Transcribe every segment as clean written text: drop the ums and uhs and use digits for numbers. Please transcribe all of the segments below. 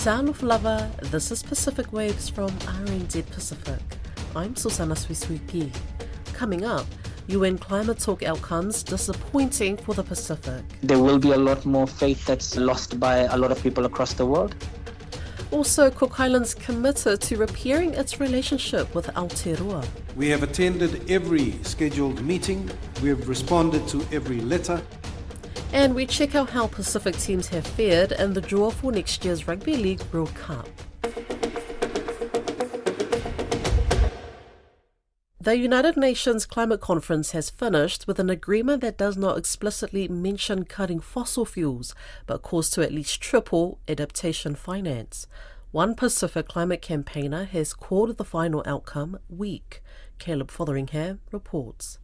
Sound of Lava, this is Pacific Waves from RNZ Pacific. I'm Susana Swiswipi. Coming up, UN climate talk outcomes disappointing for the Pacific. There will be a lot more faith that's lost by a lot of people across the world. Also, Cook Islands committed to repairing its relationship with Aotearoa. We have attended every scheduled meeting. We have responded to every letter. And we check out how Pacific teams have fared in the draw for next year's Rugby League World Cup. The United Nations Climate Conference has finished with an agreement that does not explicitly mention cutting fossil fuels, but calls to at least triple adaptation finance. One Pacific climate campaigner has called the final outcome weak. Caleb Fotheringham reports.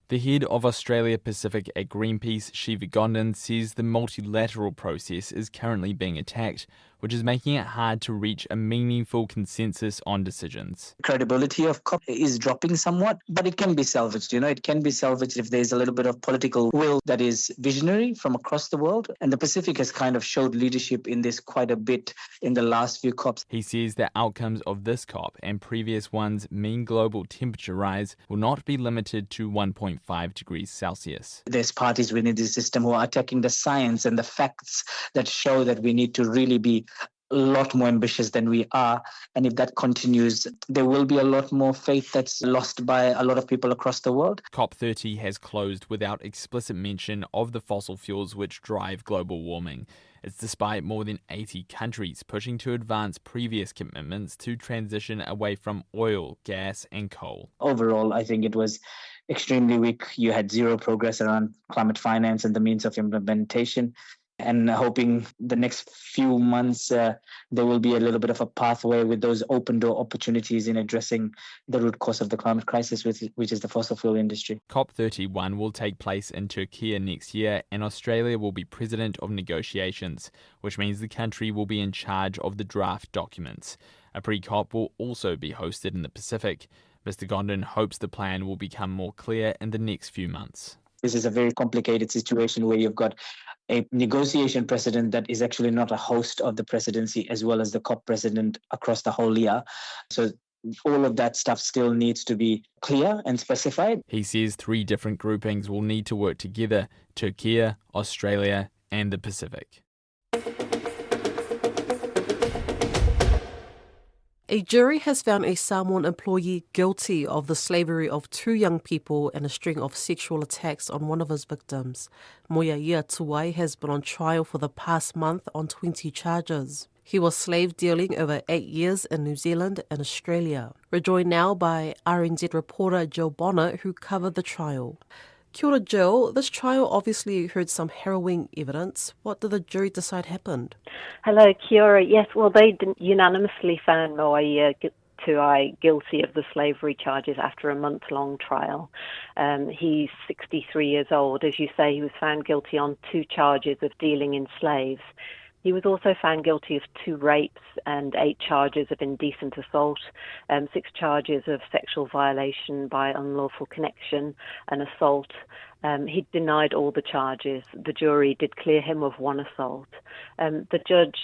The head of Australia Pacific at Greenpeace, Shiva Gondan, says the multilateral process is currently being attacked, which is making it hard to reach a meaningful consensus on decisions. Credibility of COP is dropping somewhat, but it can be salvaged. It can be salvaged if there's a little bit of political will that is visionary from across the world. And the Pacific has kind of showed leadership in this quite a bit in the last few COPs. He says that outcomes of this COP and previous ones mean global temperature rise will not be limited to 1.5 degrees Celsius. There's parties within this system who are attacking the science and the facts that show that we need to really be a lot more ambitious than we are. And if that continues, there will be a lot more faith that's lost by a lot of people across the world. COP30 has closed without explicit mention of the fossil fuels which drive global warming. It's despite more than 80 countries pushing to advance previous commitments to transition away from oil, gas and coal. Overall, I think it was extremely weak. You had zero progress around climate finance and the means of implementation. And hoping the next few months there will be a little bit of a pathway with those open door opportunities in addressing the root cause of the climate crisis, which is the fossil fuel industry. COP31 will take place in Turkey next year, and Australia will be president of negotiations, which means the country will be in charge of the draft documents. A pre-COP will also be hosted in the Pacific. Mr. Gondon hopes the plan will become more clear in the next few months. This is a very complicated situation where you've got a negotiation president that is actually not a host of the presidency, as well as the COP president across the whole year. So all of that stuff still needs to be clear and specified. He says 3 different groupings will need to work together: Turkey, Australia and the Pacific. A jury has found a Samoan employee guilty of the slavery of 2 young people and a string of sexual attacks on one of his victims. Moiaia Tuai has been on trial for the past month on 20 charges. He was slave dealing over 8 years in New Zealand and Australia. We're joined now by RNZ reporter Jill Bonner, who covered the trial. Kia ora, Jill. This trial obviously heard some harrowing evidence. What did the jury decide happened? Hello, Kia ora. Yes, well, they unanimously found Moiaia Tuai guilty of the slavery charges after a month-long trial. He's 63 years old. As you say, he was found guilty on 2 charges of dealing in slaves. He was also found guilty of 2 rapes and 8 charges of indecent assault, 6 charges of sexual violation by unlawful connection and assault. He denied all the charges. The jury did clear him of 1 assault. The judge,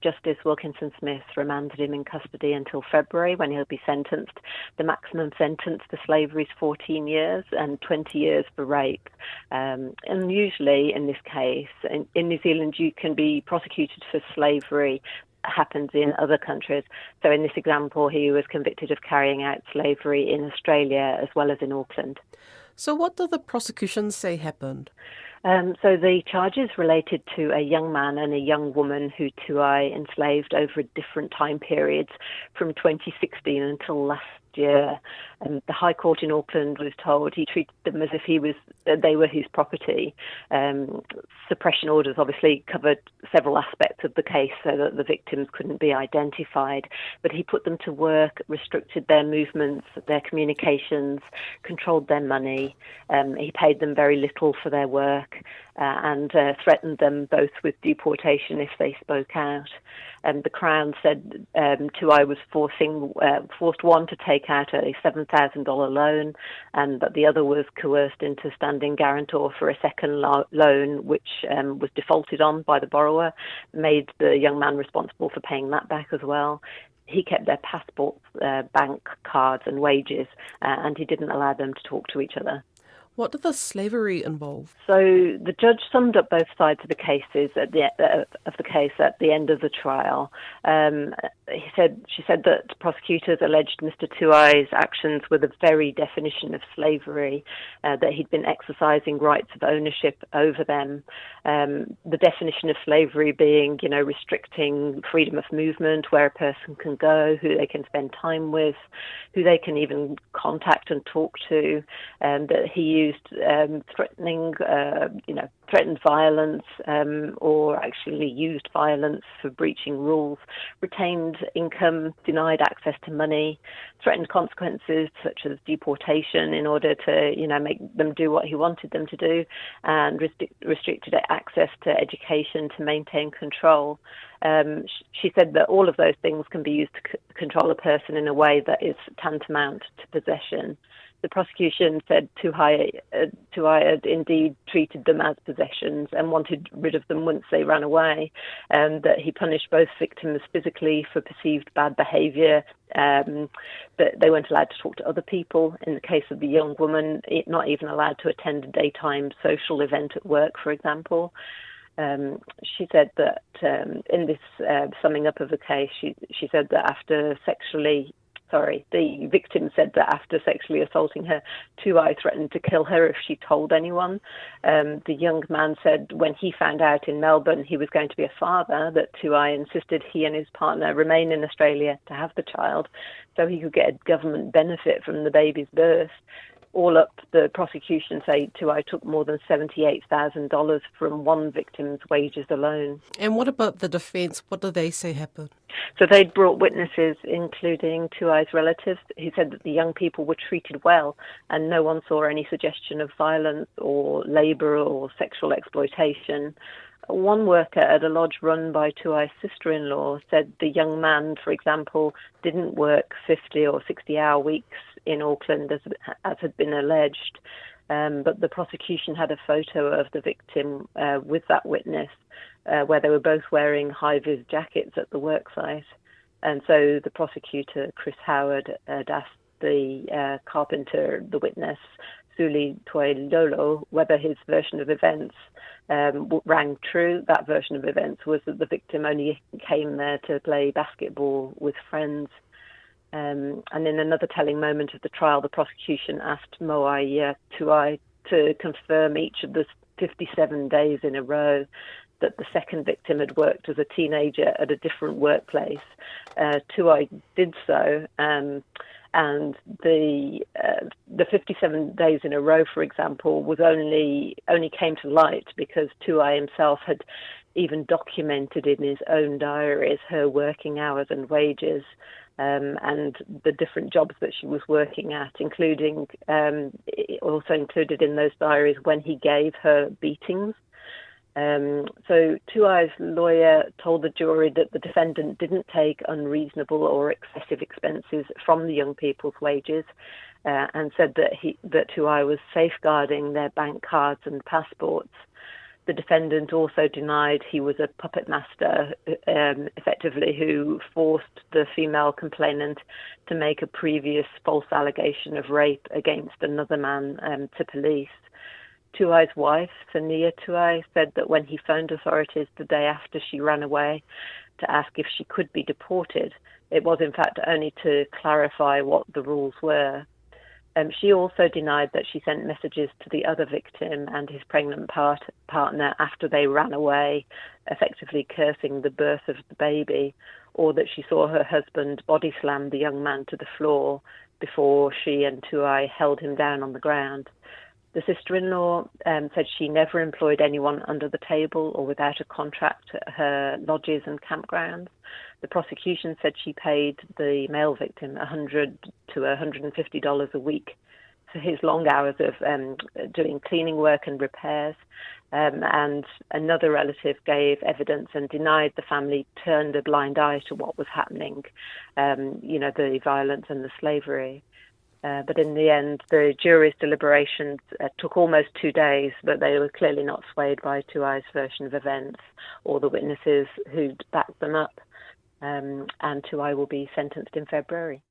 Justice Wilkinson Smith, remanded him in custody until February, when he'll be sentenced. The maximum sentence for slavery is 14 years and 20 years for rape. And usually in this case, in New Zealand, you can be prosecuted for slavery happens in other countries. So in this example, he was convicted of carrying out slavery in Australia as well as in Auckland. So what did the prosecution say happened? So the charges related to a young man and a young woman who Tuai enslaved over different time periods from 2016 until last year. The High Court in Auckland was told he treated them as if they were his property. Suppression orders obviously covered several aspects of the case so that the victims couldn't be identified, but he put them to work, restricted their movements, their communications, controlled their money. He paid them very little for their work and threatened them both with deportation if they spoke out. The Crown said Tuai was forced one to take take out a $7,000 loan, and that the other was coerced into standing guarantor for a second loan, which was defaulted on by the borrower, made the young man responsible for paying that back as well. He kept their passports, bank cards and wages, and he didn't allow them to talk to each other. What did the slavery involve? So the judge summed up both sides of the cases at the end of the trial. She said that prosecutors alleged Mr. Tuai's actions were the very definition of slavery, that he'd been exercising rights of ownership over them. The definition of slavery being, restricting freedom of movement, where a person can go, who they can spend time with, who they can even contact and talk to, that he used threatened violence, or actually used violence for breaching rules, retained income, denied access to money, threatened consequences such as deportation in order to, make them do what he wanted them to do, and restricted access to education to maintain control. She said that all of those things can be used to control a person in a way that is tantamount to possession. The prosecution said Tuai had indeed treated them as possessions and wanted rid of them once they ran away, and that he punished both victims physically for perceived bad behaviour, that they weren't allowed to talk to other people. In the case of the young woman, not even allowed to attend a daytime social event at work, for example. She said that in this summing up of the case, she said that the victim said that after sexually assaulting her, Tuai threatened to kill her if she told anyone. The young man said when he found out in Melbourne he was going to be a father, that Tuai insisted he and his partner remain in Australia to have the child so he could get a government benefit from the baby's birth. All up, the prosecution say Tuai took more than $78,000 from one victim's wages alone. And what about the defence? What do they say happened? So they'd brought witnesses, including Tuai's relatives, who said that the young people were treated well and no one saw any suggestion of violence or labour or sexual exploitation. One worker at a lodge run by Tuai's sister-in-law said the young man, for example, didn't work 50 or 60-hour weeks in Auckland as had been alleged, but the prosecution had a photo of the victim with that witness where they were both wearing high-vis jackets at the worksite. And so the prosecutor, Chris Howard, had asked the carpenter, the witness, Suli Toilolo, whether his version of events rang true. That version of events was that the victim only came there to play basketball with friends. And in another telling moment of the trial, the prosecution asked Moai Tuai to confirm each of the 57 days in a row that the second victim had worked as a teenager at a different workplace. Tuai did so, and the 57 days in a row, for example, was only came to light because Tuai himself had even documented in his own diaries her working hours and wages, and the different jobs that she was working at, including also included in those diaries when he gave her beatings. So Tuai's lawyer told the jury that the defendant didn't take unreasonable or excessive expenses from the young people's wages, and said that Tuai was safeguarding their bank cards and passports. The defendant also denied he was a puppet master, effectively, who forced the female complainant to make a previous false allegation of rape against another man to police. Tuai's wife, Sania Tuai, said that when he phoned authorities the day after she ran away to ask if she could be deported, it was in fact only to clarify what the rules were. She also denied that she sent messages to the other victim and his pregnant partner after they ran away, effectively cursing the birth of the baby, or that she saw her husband body slam the young man to the floor before she and Tuai held him down on the ground. The sister-in-law said she never employed anyone under the table or without a contract at her lodges and campgrounds. The prosecution said she paid the male victim $100 to $150 a week his long hours of doing cleaning work and repairs. And another relative gave evidence and denied the family turned a blind eye to what was happening, the violence and the slavery. But in the end, the jury's deliberations took almost 2 days, but they were clearly not swayed by Tuai's version of events or the witnesses who'd backed them up. And Tuai will be sentenced in February.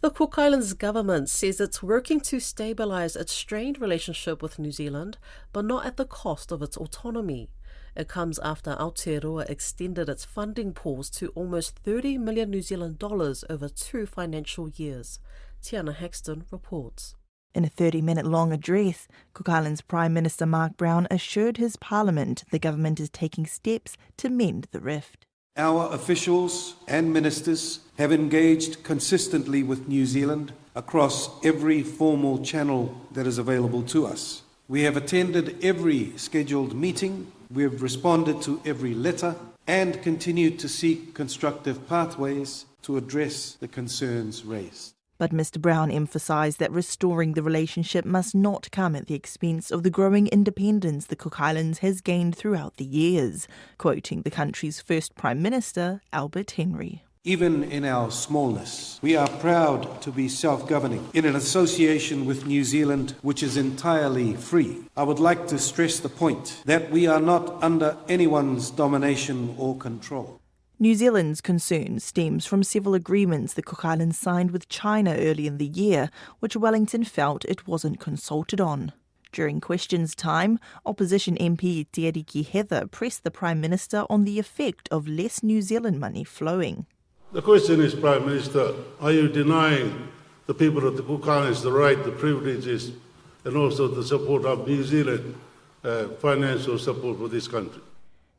The Cook Islands government says it's working to stabilise its strained relationship with New Zealand, but not at the cost of its autonomy. It comes after Aotearoa extended its funding pause to almost 30 million New Zealand dollars over 2 financial years. Tiana Haxton reports. In a 30-minute long address, Cook Islands Prime Minister Mark Brown assured his parliament the government is taking steps to mend the rift. Our officials and ministers have engaged consistently with New Zealand across every formal channel that is available to us. We have attended every scheduled meeting, we have responded to every letter, and continued to seek constructive pathways to address the concerns raised. But Mr Brown emphasised that restoring the relationship must not come at the expense of the growing independence the Cook Islands has gained throughout the years, quoting the country's first Prime Minister, Albert Henry. Even in our smallness, we are proud to be self-governing in an association with New Zealand which is entirely free. I would like to stress the point that we are not under anyone's domination or control. New Zealand's concern stems from several agreements the Cook Islands signed with China early in the year, which Wellington felt it wasn't consulted on. During questions time, opposition MP Te Ariki Heather pressed the Prime Minister on the effect of less New Zealand money flowing. The question is, Prime Minister, are you denying the people of the Cook Islands the right, the privileges, and also the support of New Zealand, financial support for this country?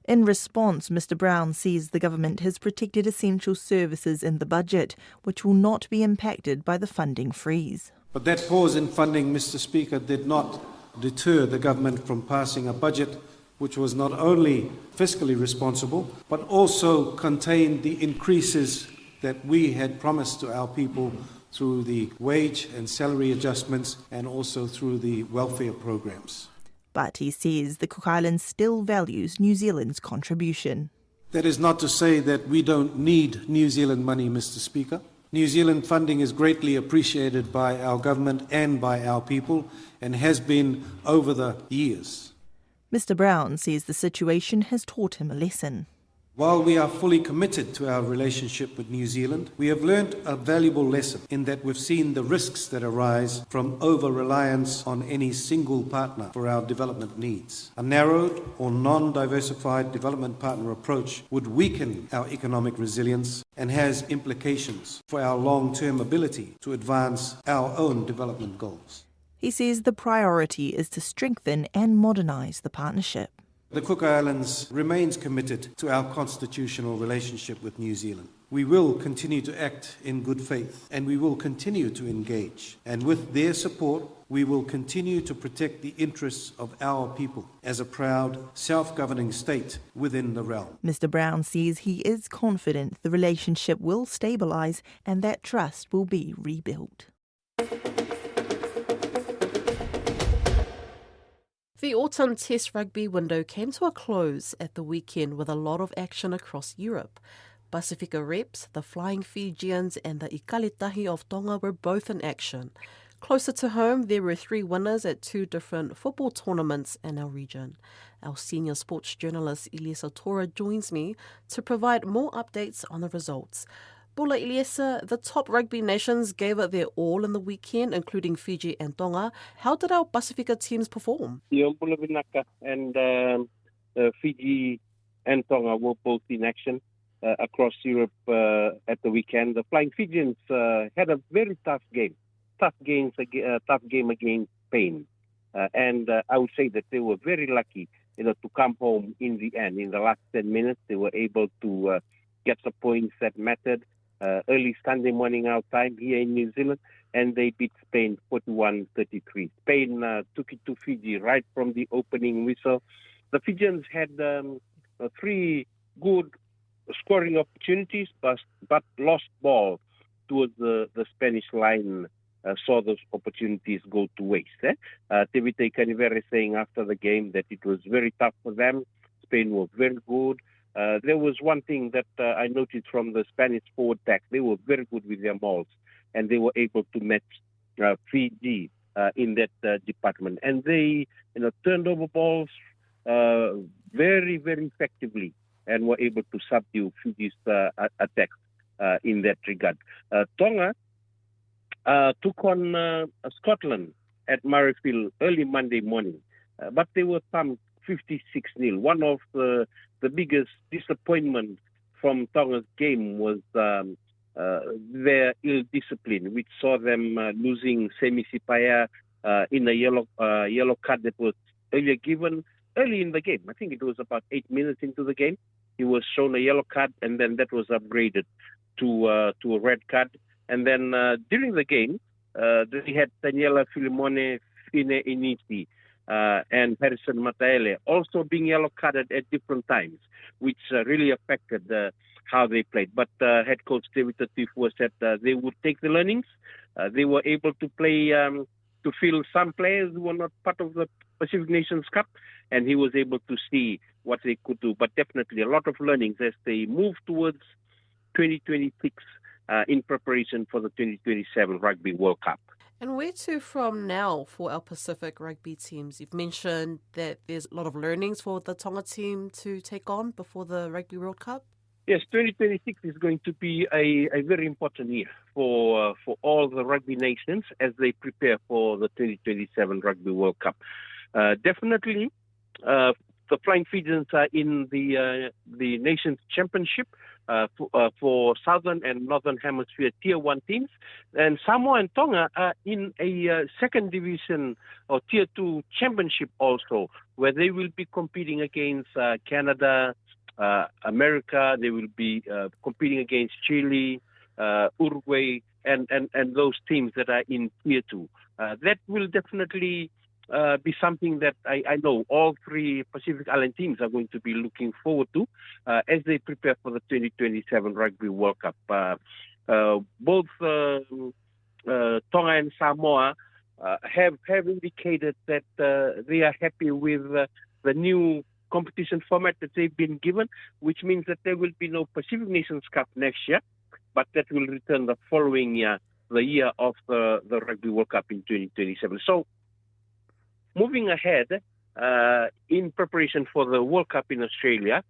In response, Mr Brown says the government has protected essential services in the budget, which will not be impacted by the funding freeze. But that pause in funding, Mr Speaker, did not deter the government from passing a budget which was not only fiscally responsible, but also contained the increases that we had promised to our people through the wage and salary adjustments and also through the welfare programs. But he says the Cook Islands still values New Zealand's contribution. That is not to say that we don't need New Zealand money, Mr Speaker. New Zealand funding is greatly appreciated by our government and by our people and has been over the years. Mr Brown says the situation has taught him a lesson. While we are fully committed to our relationship with New Zealand, we have learnt a valuable lesson in that we've seen the risks that arise from over-reliance on any single partner for our development needs. A narrowed or non-diversified development partner approach would weaken our economic resilience and has implications for our long-term ability to advance our own development goals. He says the priority is to strengthen and modernise the partnership. The Cook Islands remains committed to our constitutional relationship with New Zealand. We will continue to act in good faith and we will continue to engage. And with their support, we will continue to protect the interests of our people as a proud, self-governing state within the realm. Mr Brown says he is confident the relationship will stabilise and that trust will be rebuilt. The autumn Test rugby window came to a close at the weekend with a lot of action across Europe. Pacifica reps, the Flying Fijians and the Ikalitahi of Tonga were both in action. Closer to home, there were 3 winners at 2 different football tournaments in our region. Our senior sports journalist Iliesa Tora joins me to provide more updates on the results. Bula Iliesa, the top rugby nations gave it their all in the weekend, including Fiji and Tonga. How did our Pacifica teams perform? Bula Vinaka and Fiji and Tonga were both in action across Europe at the weekend. The Flying Fijians had a very tough game. Tough game against Spain. And I would say that they were very lucky to come home in the end. In the last 10 minutes, they were able to get the points that mattered. Early Sunday morning our time here in New Zealand, and they beat Spain 41-33. Spain took it to Fiji right from the opening whistle. The Fijians had 3 good scoring opportunities, but lost ball towards the Spanish line saw those opportunities go to waste. Tevite Canivere saying after the game that it was very tough for them. Spain were very good. There was one thing that I noticed from the Spanish forward attack. They were very good with their mauls, and they were able to match Fiji in that department. And they turned over balls very, very effectively and were able to subdue Fiji's attacks in that regard. Tonga took on Scotland at Murrayfield early Monday morning, but they were thumped 56-0. One of the biggest disappointment from Tonga's game was their ill discipline, which saw them losing Semi Sipaya in a yellow card that was earlier given early in the game. I think it was about 8 minutes into the game. He was shown a yellow card, and then that was upgraded to a red card. And then during the game, they had Daniela Filimone, Fine Inisi, and Harrison Mataele also being yellow carded at different times, which really affected how they played. But head coach David Tatifu said they would take the learnings. They were able to play to fill some players who were not part of the Pacific Nations Cup, and he was able to see what they could do. But definitely a lot of learnings as they move towards 2026 in preparation for the 2027 Rugby World Cup. And where to from now for our Pacific rugby teams? You've mentioned that there's a lot of learnings for the Tonga team to take on before the Rugby World Cup. Yes, 2026 is going to be a very important year for all the rugby nations as they prepare for the 2027 Rugby World Cup. Definitely, the Flying Fijians are in the Nations Championship for Southern and Northern Hemisphere Tier 1 teams. And Samoa and Tonga are in a second division or Tier 2 championship also, where they will be competing against Canada, America. They will be competing against Chile, Uruguay, and those teams that are in Tier 2. That will definitely be something that I know all three Pacific Island teams are going to be looking forward to as they prepare for the 2027 Rugby World Cup. Both Tonga and Samoa have indicated that they are happy with the new competition format that they've been given, which means that there will be no Pacific Nations Cup next year, but that will return the following year, the year of the Rugby World Cup in 2027. So, moving ahead, in preparation for the World Cup in Australia,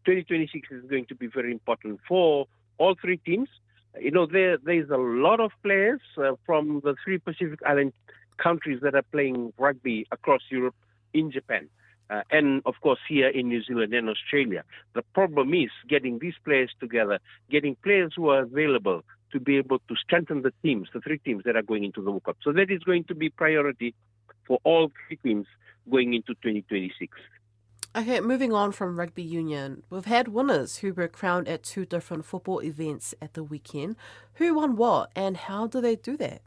2026 is going to be very important for all three teams. There's a lot of players from the three Pacific Island countries that are playing rugby across Europe, in Japan, and of course here in New Zealand and Australia. The problem is getting these players together, getting players who are available to be able to strengthen the teams, the three teams that are going into the World Cup. So that is going to be priority for all three teams going into 2026. Okay, moving on from rugby union, we've had winners who were crowned at two different football events at the weekend. Who won what and how do they do that?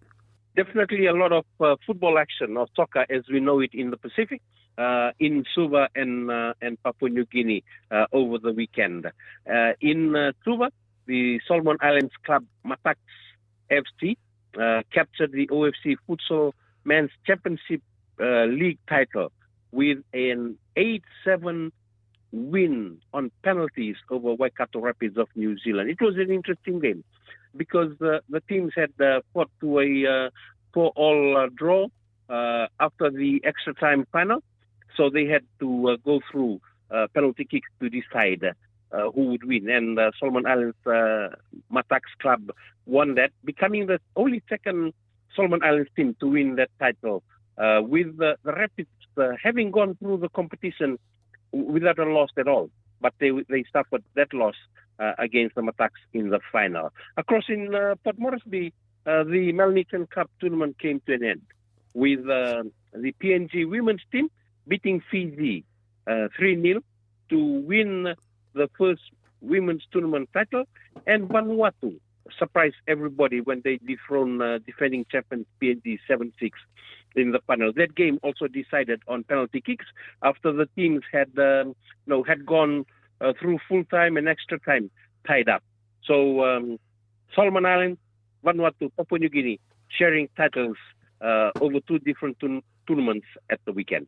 Definitely a lot of football action or soccer as we know it in the Pacific, in Suva and Papua New Guinea over the weekend. In Suva, the Solomon Islands club Mataks FC captured the OFC Futsal Men's Championship League title with an 8-7 win on penalties over Waikato Rapids of New Zealand. It was an interesting game because the teams had fought to a 4-all draw after the extra time final. So they had to go through penalty kicks to decide who would win. And Solomon Islands Mataks Club won that, becoming the only second Solomon Islands team to win that title, with the Rapids having gone through the competition without a loss at all. But they suffered that loss against the Mataks in the final. Across in Port Moresby, the Melanesian Cup tournament came to an end with the PNG women's team beating Fiji 3-0 to win the first women's tournament title, and Vanuatu surprised everybody when they dethroned defending champions PNG 7-6 in the final. That game also decided on penalty kicks after the teams had gone through full time and extra time tied up. So Solomon Islands Vanuatu, Papua New Guinea, sharing titles over 2 different tournaments at the weekend.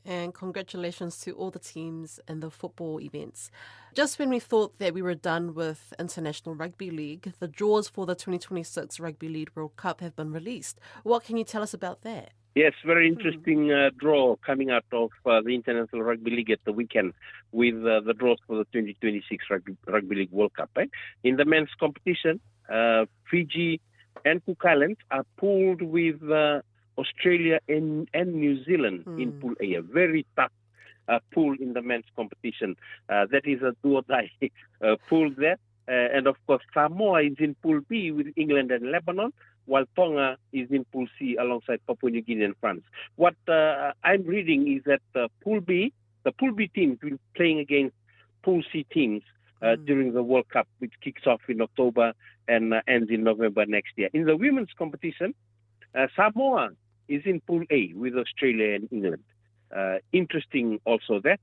And congratulations to all the teams and the football events. Just when we thought that we were done with International Rugby League, the draws for the 2026 Rugby League World Cup have been released. What can you tell us about that? Yes, very interesting draw coming out of the International Rugby League at the weekend with the draws for the 2026 Rugby League World Cup. In the men's competition, Fiji and Cook Islands are pooled with Australia and New Zealand in Pool A, a very tough pool in the men's competition. That is a do-or-die pool there. And of course, Samoa is in Pool B with England and Lebanon, while Tonga is in Pool C alongside Papua New Guinea and France. What I'm reading is that the Pool B teams will be playing against Pool C teams during the World Cup, which kicks off in October and ends in November next year. In the women's competition, Samoa is in Pool A with Australia and England. Interesting also there.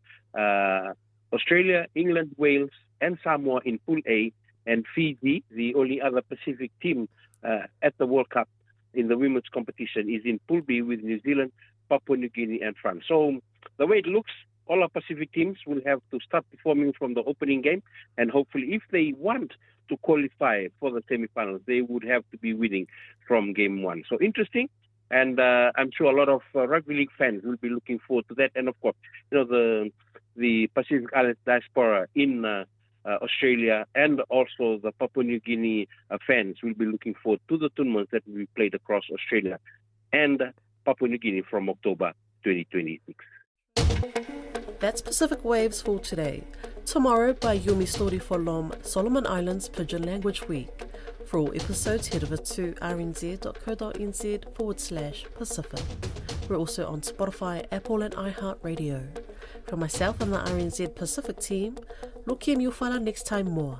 Australia, England, Wales, and Samoa in Pool A, and Fiji, the only other Pacific team at the World Cup in the women's competition, is in Pool B with New Zealand, Papua New Guinea, and France. So the way it looks, all our Pacific teams will have to start performing from the opening game, and hopefully if they want to qualify for the semifinals, they would have to be winning from game 1. So interesting. And I'm sure a lot of rugby league fans will be looking forward to that. And of course, the Pacific Islands diaspora in Australia and also the Papua New Guinea fans will be looking forward to the tournaments that will be played across Australia and Papua New Guinea from October 2026. That's Pacific Waves for today. Tomorrow, by Yumi Story for Lom, Solomon Islands Pidgin Language Week. For all episodes, head over to rnz.co.nz/Pacific. We're also on Spotify, Apple and iHeartRadio. From myself and the RNZ Pacific team, Lukiem Yufala next time more.